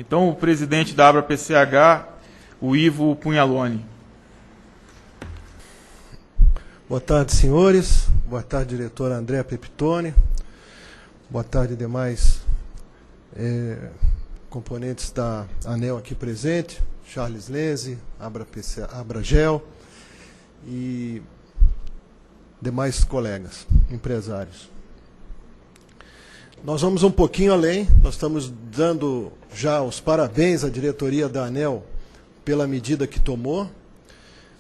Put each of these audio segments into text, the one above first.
Então, o presidente da Abra PCH, o Ivo Punhaloni. Boa tarde, senhores. Boa tarde, diretora Andréa Pepitone. Boa tarde, demais componentes da ANEEL aqui presente, Charles Lenze, Abragel e demais colegas, empresários. Nós vamos um pouquinho além, nós estamos dando já os parabéns à diretoria da ANEEL pela medida que tomou.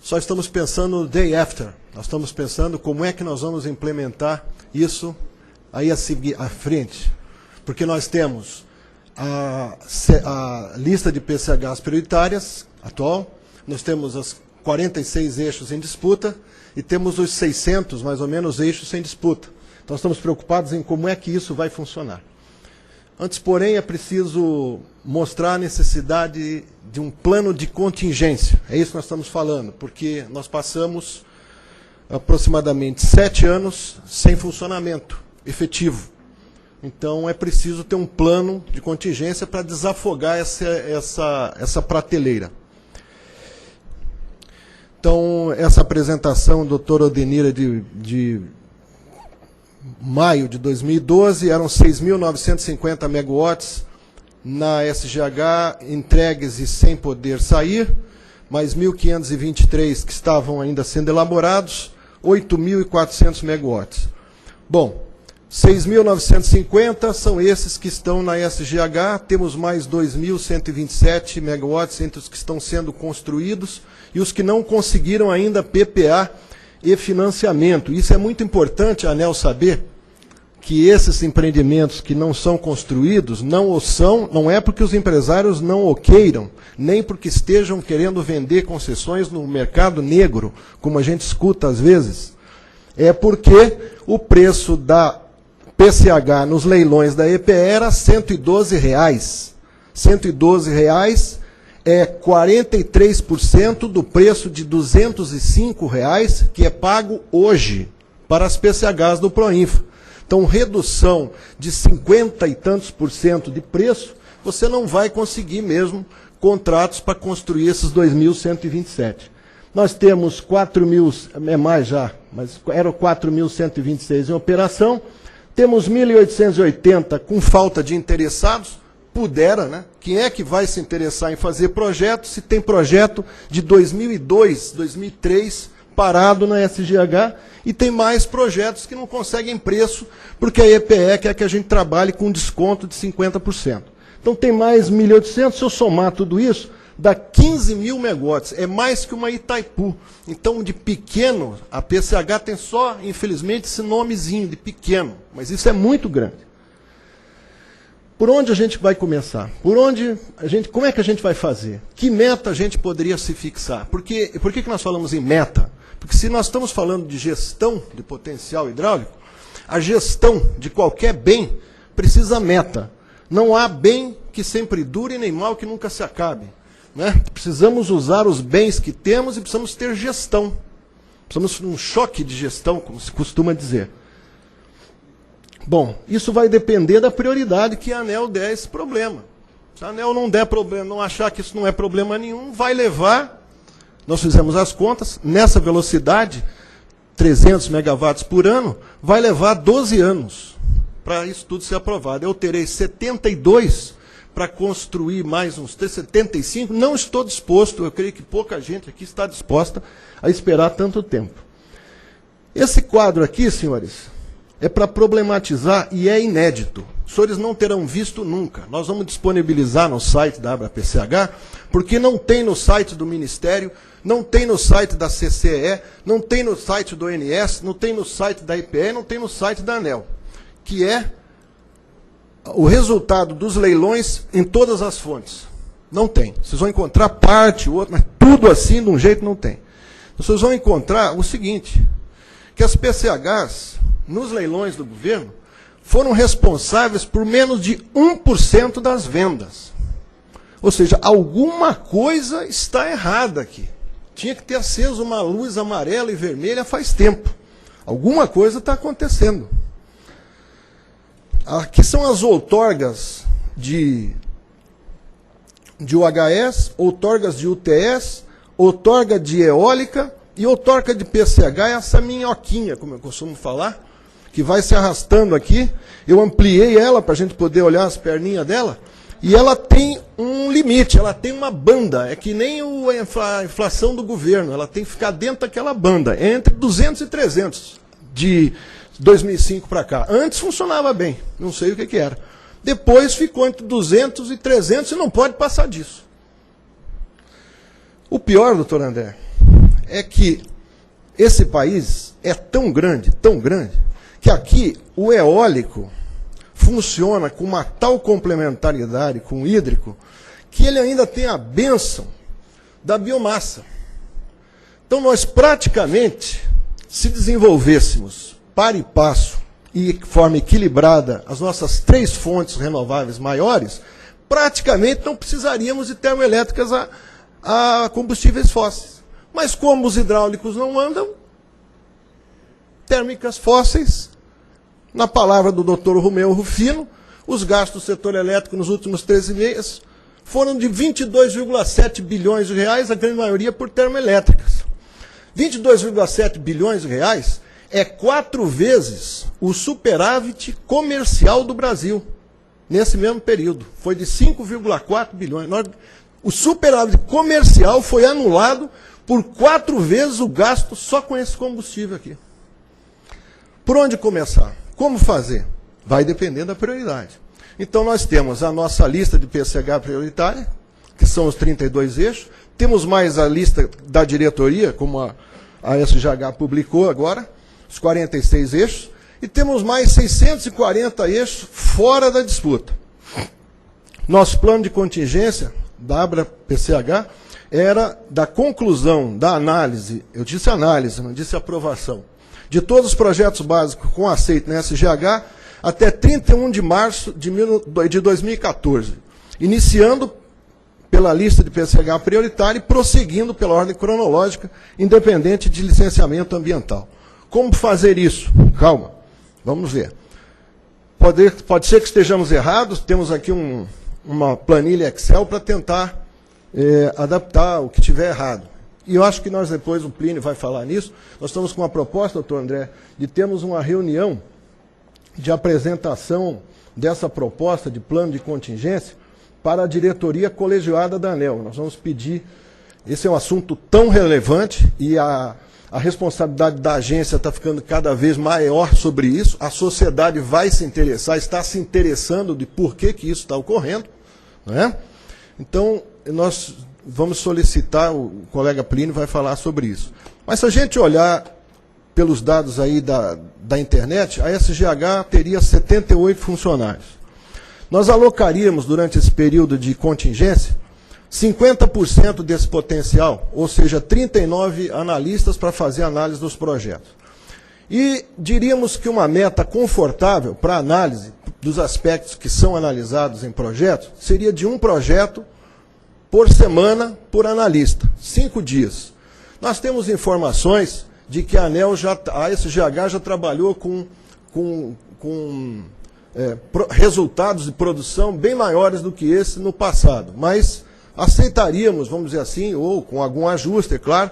Só estamos pensando no day after, nós estamos pensando como é que nós vamos implementar isso aí à frente. Porque nós temos a lista de PCHs prioritárias atual, nós temos as 46 eixos em disputa e temos os 600, mais ou menos, eixos sem disputa. Então, estamos preocupados em como é que isso vai funcionar. Antes, porém, é preciso mostrar a necessidade de um plano de contingência. É isso que nós estamos falando, porque nós passamos aproximadamente 7 anos sem funcionamento efetivo. Então, é preciso ter um plano de contingência para desafogar essa prateleira. Então, essa apresentação, doutora Odenira, de maio de 2012, eram 6.950 megawatts na SGH entregues e sem poder sair, mais 1.523 que estavam ainda sendo elaborados, 8.400 megawatts. Bom, 6.950 são esses que estão na SGH, temos mais 2.127 megawatts entre os que estão sendo construídos e os que não conseguiram ainda PPA e financiamento. Isso é muito importante a ANEEL saber, que esses empreendimentos que não são construídos não o são, não é porque os empresários não o queiram, nem porque estejam querendo vender concessões no mercado negro, como a gente escuta às vezes. É porque o preço da PCH nos leilões da EPE era R$ 112. R$ 112 é 43% do preço de R$ 205 que é pago hoje para as PCHs do Proinfa. Então, redução de 50 e tantos por cento de preço, você não vai conseguir mesmo contratos para construir esses 2.127. Nós temos 4.000, é mais já, mas eram 4.126 em operação. Temos 1.880 com falta de interessados. Pudera, né? Quem é que vai se interessar em fazer projeto se tem projeto de 2002, 2003 parado na SGH e tem mais projetos que não conseguem preço porque a EPE quer que a gente trabalhe com desconto de 50%. Então tem mais 1.800, se eu somar tudo isso, dá 15.000 megawatts, é mais que uma Itaipu. Então de pequeno, a PCH tem só, infelizmente, esse nomezinho de pequeno, mas isso é muito grande. Por onde a gente vai começar? Como é que a gente vai fazer? Que meta a gente poderia se fixar? Por que nós falamos em meta? Porque se nós estamos falando de gestão de potencial hidráulico, a gestão de qualquer bem precisa meta. Não há bem que sempre dure, nem mal que nunca se acabe. Né? Precisamos usar os bens que temos e precisamos ter gestão. Precisamos de um choque de gestão, como se costuma dizer. Bom, isso vai depender da prioridade que a ANEEL der a esse problema. Se a ANEEL não der problema, não achar que isso não é problema nenhum, vai levar, nós fizemos as contas, nessa velocidade, 300 megawatts por ano, vai levar 12 anos para isso tudo ser aprovado. Eu terei 72 para construir mais uns 75, não estou disposto, eu creio que pouca gente aqui está disposta a esperar tanto tempo. Esse quadro aqui, senhores, é para problematizar e é inédito. Os senhores não terão visto nunca. Nós vamos disponibilizar no site da Abra PCH, porque não tem no site do Ministério, não tem no site da CCE, não tem no site do ONS, não tem no site da IPE, não tem no site da ANEEL, que é o resultado dos leilões em todas as fontes. Não tem. Vocês vão encontrar parte, outra, mas tudo assim, de um jeito, não tem. Vocês vão encontrar o seguinte, que as PCHs, nos leilões do governo, foram responsáveis por menos de 1% das vendas. Ou seja, alguma coisa está errada aqui. Tinha que ter aceso uma luz amarela e vermelha faz tempo. Alguma coisa está acontecendo. Aqui são as outorgas de de UHS, outorgas de UTS, outorga de eólica e outorga de PCH, essa minhoquinha, como eu costumo falar, que vai se arrastando aqui. Eu ampliei ela para a gente poder olhar as perninhas dela, e ela tem um limite, ela tem uma banda, é que nem a inflação do governo, ela tem que ficar dentro daquela banda, entre 200 e 300 de 2005 para cá. Antes funcionava bem, não sei o que era. Depois ficou entre 200 e 300 e não pode passar disso. O pior, doutor André, é que esse país é tão grande, que aqui o eólico funciona com uma tal complementaridade com o hídrico que ele ainda tem a bênção da biomassa. Então nós praticamente, se desenvolvêssemos para e passo e de forma equilibrada as nossas 3 fontes renováveis maiores, praticamente não precisaríamos de termoelétricas a combustíveis fósseis. Mas como os hidráulicos não andam, térmicas fósseis. Na palavra do Dr. Romeu Rufino, os gastos do setor elétrico nos últimos 13 meses foram de 22,7 bilhões de reais, a grande maioria por termoelétricas. 22,7 bilhões de reais é 4 vezes o superávit comercial do Brasil, nesse mesmo período. Foi de 5,4 bilhões. O superávit comercial foi anulado por 4 vezes o gasto só com esse combustível aqui. Por onde começar? Como fazer? Vai depender da prioridade. Então nós temos a nossa lista de PCH prioritária, que são os 32 eixos. Temos mais a lista da diretoria, como a SGH publicou agora, os 46 eixos. E temos mais 640 eixos fora da disputa. Nosso plano de contingência da Abra PCH era da conclusão da análise, eu disse análise, não disse aprovação, de todos os projetos básicos com aceito na SGH até 31 de março de 2014, iniciando pela lista de PCH prioritária e prosseguindo pela ordem cronológica, independente de licenciamento ambiental. Como fazer isso? Calma, vamos ver. Pode ser que estejamos errados, temos aqui uma planilha Excel para tentar adaptar o que tiver errado. E eu acho que nós depois, o Plínio vai falar nisso, nós estamos com uma proposta, doutor André, de termos uma reunião de apresentação dessa proposta de plano de contingência para a diretoria colegiada da ANEEL. Nós vamos pedir, esse é um assunto tão relevante e a responsabilidade da agência está ficando cada vez maior sobre isso, a sociedade vai se interessar, está se interessando de por que isso está ocorrendo, não é? Então, nós vamos solicitar, o colega Plínio vai falar sobre isso. Mas se a gente olhar pelos dados aí da internet, a SGH teria 78 funcionários. Nós alocaríamos, durante esse período de contingência, 50% desse potencial, ou seja, 39 analistas para fazer análise dos projetos. E diríamos que uma meta confortável para análise dos aspectos que são analisados em projetos seria de um projeto por semana, por analista, 5 dias. Nós temos informações de que a SGH já trabalhou com resultados de produção bem maiores do que esse no passado, mas aceitaríamos, vamos dizer assim, ou com algum ajuste, é claro,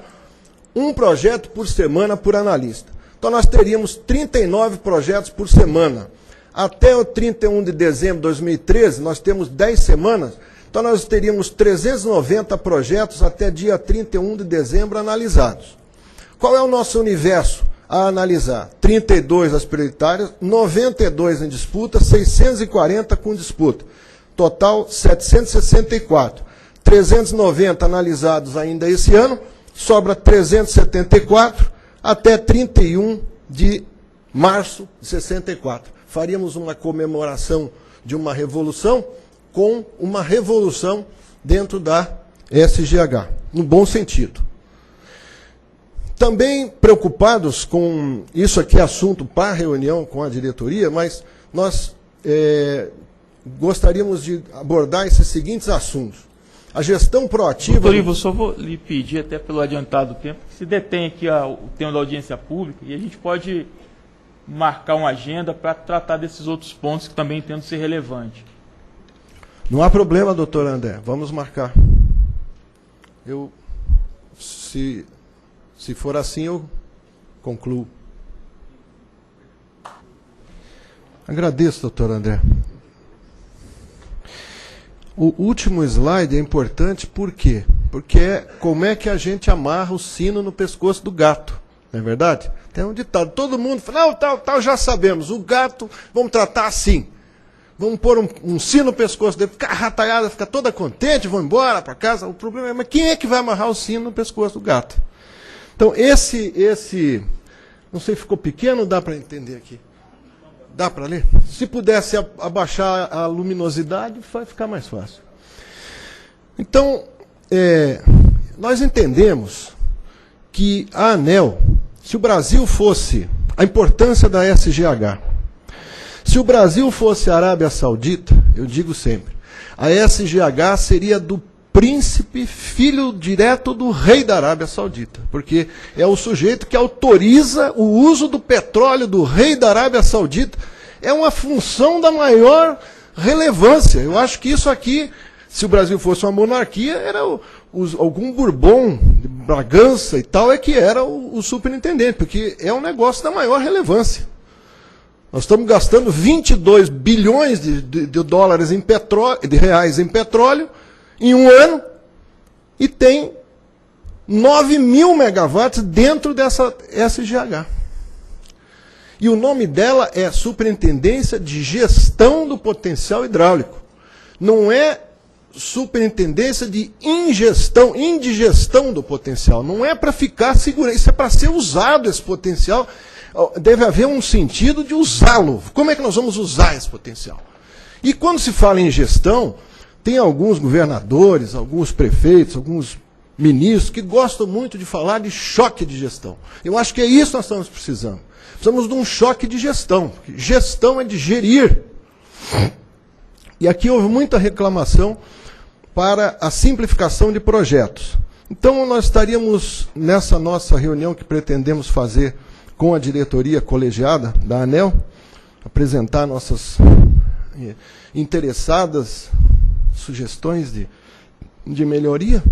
um projeto por semana por analista. Então nós teríamos 39 projetos por semana. Até o 31 de dezembro de 2013, nós temos 10 semanas, então nós teríamos 390 projetos até dia 31 de dezembro analisados. Qual é o nosso universo a analisar? 32 as prioritárias, 92 em disputa, 640 com disputa. Total 764. 390 analisados ainda esse ano, sobra 374 até 31 de março de 64. Faríamos uma comemoração de uma revolução com uma revolução dentro da SGH, no bom sentido. Também preocupados com, isso aqui é assunto para reunião com a diretoria, mas nós gostaríamos de abordar esses seguintes assuntos. A gestão proativa... Doutor Ivo, só vou lhe pedir, até pelo adiantado tempo, que se detém aqui o tema da audiência pública e a gente pode marcar uma agenda para tratar desses outros pontos que também tentam ser relevantes. Não há problema, doutor André. Vamos marcar. Se for assim, eu concluo. Agradeço, doutor André. O último slide é importante por quê? Porque é como é que a gente amarra o sino no pescoço do gato. Não é verdade? Tem um ditado. Todo mundo fala, não, tal, já sabemos. O gato, vamos tratar assim. Vamos pôr um sino no pescoço dele, ficar rataiada, ficar toda contente, vão embora para casa. O problema é, mas quem é que vai amarrar o sino no pescoço do gato? Então, esse não sei, ficou pequeno ou dá para entender aqui? Dá para ler? Se pudesse abaixar a luminosidade, vai ficar mais fácil. Então, nós entendemos que a ANEEL, se o Brasil fosse, a importância da SGH, se o Brasil fosse a Arábia Saudita, eu digo sempre, a SGH seria do príncipe, filho direto do rei da Arábia Saudita, porque é o sujeito que autoriza o uso do petróleo do rei da Arábia Saudita. É uma função da maior relevância. Eu acho que isso aqui, se o Brasil fosse uma monarquia, era algum Bourbon, de Bragança e tal, é que era o superintendente, porque é um negócio da maior relevância. Nós estamos gastando 22 bilhões de dólares em petróleo, de reais em petróleo, em um ano, e tem 9.000 megawatts dentro dessa SGH. E o nome dela é Superintendência de Gestão do Potencial Hidráulico. Não é Superintendência de indigestão do potencial. Não é para ficar segurando, isso é para ser usado esse potencial. Deve haver um sentido de usá-lo. Como é que nós vamos usar esse potencial? E quando se fala em gestão, tem alguns governadores, alguns prefeitos, alguns ministros que gostam muito de falar de choque de gestão. Eu acho que é isso que nós estamos precisando. Precisamos de um choque de gestão. Gestão é de gerir. E aqui houve muita reclamação para a simplificação de projetos. Então, nós estaríamos, nessa nossa reunião que pretendemos fazer com a diretoria colegiada da ANEEL, apresentar nossas interessadas sugestões de melhoria.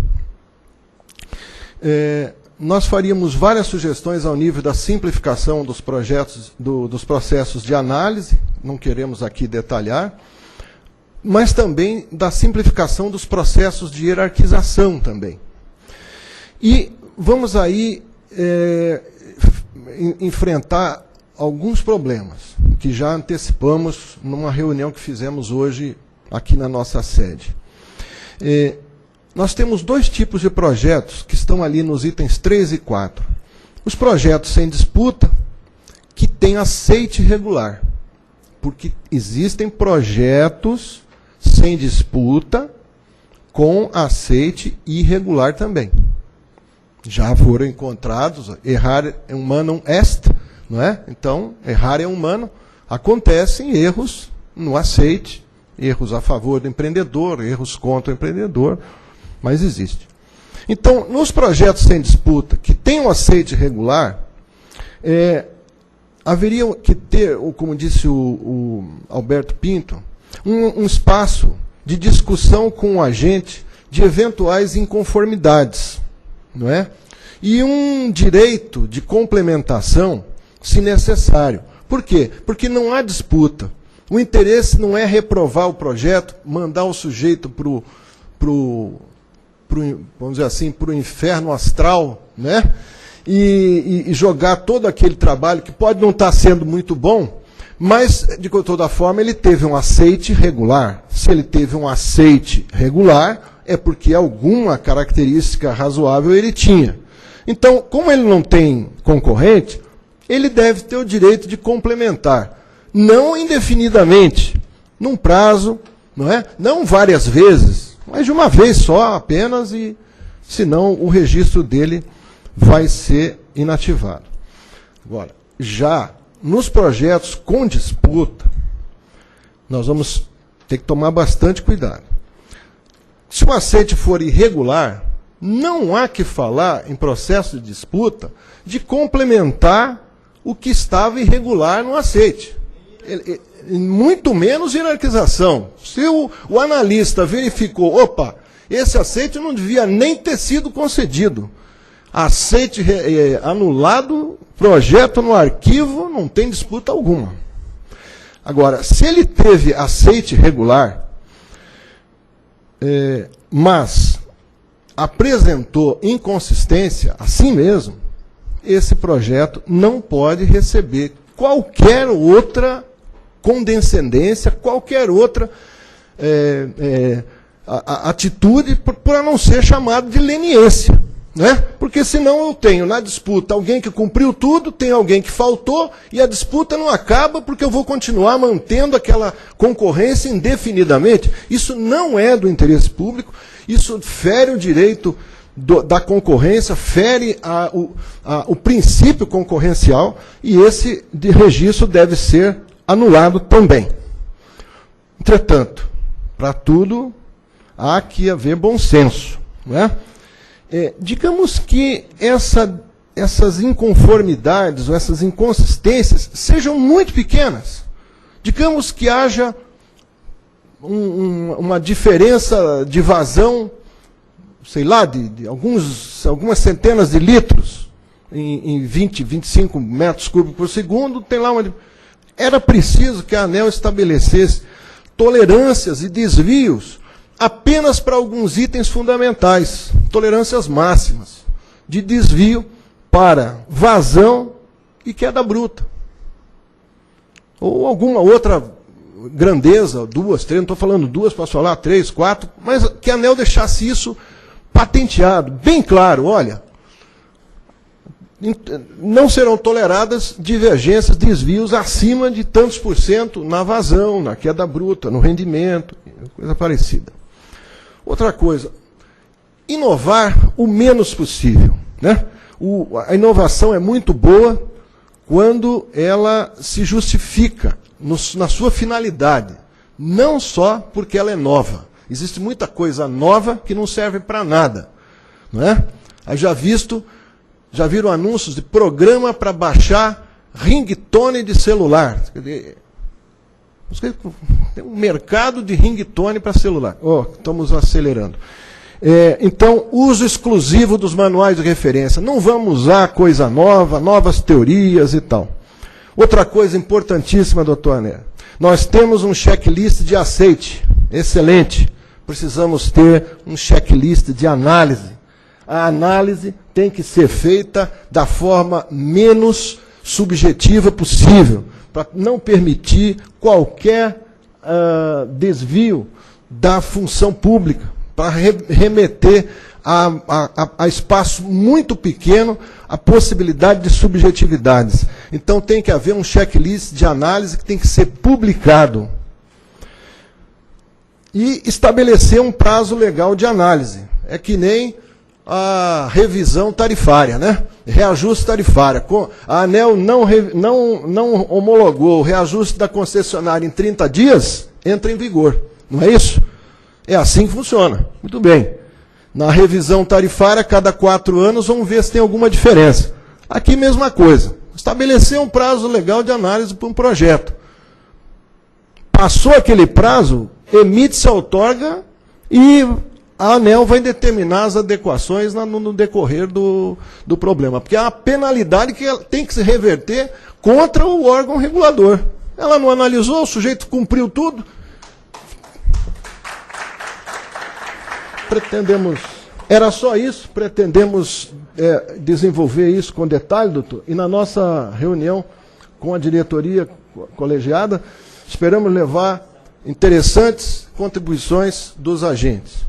Nós faríamos várias sugestões ao nível da simplificação dos projetos, dos processos de análise, não queremos aqui detalhar, mas também da simplificação dos processos de hierarquização também. E vamos aí enfrentar alguns problemas, que já antecipamos numa reunião que fizemos hoje aqui na nossa sede. Nós temos dois tipos de projetos que estão ali nos itens 3 e 4. Os projetos sem disputa, que têm aceite regular. Porque existem projetos sem disputa com aceite irregular também. Já foram encontrados, errar humanum est, não é? Então, errar é humano, acontecem erros no aceite, erros a favor do empreendedor, erros contra o empreendedor, mas existe. Então, nos projetos sem disputa, que tem um aceite regular, haveria que ter, como disse o Alberto Pinto, um espaço de discussão com o agente de eventuais inconformidades, não é? E um direito de complementação, se necessário. Por quê? Porque não há disputa. O interesse não é reprovar o projeto, mandar o sujeito vamos dizer assim, para o inferno astral, né? E jogar todo aquele trabalho que pode não estar sendo muito bom, mas, de toda forma, ele teve um aceite regular. Se ele teve um aceite regular, é porque alguma característica razoável ele tinha. Então, como ele não tem concorrente, ele deve ter o direito de complementar. Não indefinidamente, num prazo, não é? Não várias vezes, mas de uma vez só apenas, e senão o registro dele vai ser inativado. Agora, já nos projetos com disputa, nós vamos ter que tomar bastante cuidado. Se o aceite for irregular, não há que falar, em processo de disputa, de complementar o que estava irregular no aceite. muito menos hierarquização. Se o analista verificou, opa, esse aceite não devia nem ter sido concedido. Aceite anulado, projeto no arquivo, não tem disputa alguma. Agora, se ele teve aceite regular, mas apresentou inconsistência, assim mesmo, esse projeto não pode receber qualquer outra condescendência, qualquer outra atitude, por não ser chamado de leniência. Né? Porque senão eu tenho na disputa alguém que cumpriu tudo, tem alguém que faltou, e a disputa não acaba porque eu vou continuar mantendo aquela concorrência indefinidamente. Isso não é do interesse público, isso fere o direito da concorrência, fere o princípio concorrencial, e esse registro deve ser anulado também. Entretanto, para tudo há que haver bom senso. Não é? Digamos que essas inconformidades ou essas inconsistências sejam muito pequenas. Digamos que haja uma diferença de vazão, sei lá, de algumas centenas de litros em 20, 25 metros cúbicos por segundo. Tem lá era preciso que a ANEEL estabelecesse tolerâncias e desvios apenas para alguns itens fundamentais, tolerâncias máximas, de desvio para vazão e queda bruta. Ou alguma outra grandeza, 2, 3, não estou falando 2, posso falar 3, 4, mas que a ANEEL deixasse isso patenteado, bem claro, olha, não serão toleradas divergências, desvios acima de tantos por cento na vazão, na queda bruta, no rendimento, coisa parecida. Outra coisa, inovar o menos possível. Né? A inovação é muito boa quando ela se justifica na sua finalidade, não só porque ela é nova. Existe muita coisa nova que não serve para nada. Não é? Aí já viram anúncios de programa para baixar ringtone de celular. Quer dizer, tem um mercado de ringtone para celular. Estamos acelerando. Então, uso exclusivo dos manuais de referência. Não vamos usar coisa nova, novas teorias e tal. Outra coisa importantíssima, doutor Ané. Nós temos um checklist de aceite. Excelente. Precisamos ter um checklist de análise. A análise tem que ser feita da forma menos subjetiva possível, para não permitir qualquer desvio da função pública, para remeter a espaço muito pequeno a possibilidade de subjetividades. Então tem que haver um checklist de análise que tem que ser publicado. E estabelecer um prazo legal de análise. É que nem a revisão tarifária, né? Reajuste tarifário. A ANEEL não homologou o reajuste da concessionária em 30 dias, entra em vigor. Não é isso? É assim que funciona. Muito bem. Na revisão tarifária, cada 4 anos, vamos ver se tem alguma diferença. Aqui, mesma coisa. Estabelecer um prazo legal de análise para um projeto. Passou aquele prazo, emite-se a outorga e a ANEEL vai determinar as adequações no decorrer do problema. Porque há uma penalidade que tem que se reverter contra o órgão regulador. Ela não analisou, o sujeito cumpriu tudo. Era só isso, pretendemos desenvolver isso com detalhe, doutor, e na nossa reunião com a diretoria colegiada, esperamos levar interessantes contribuições dos agentes.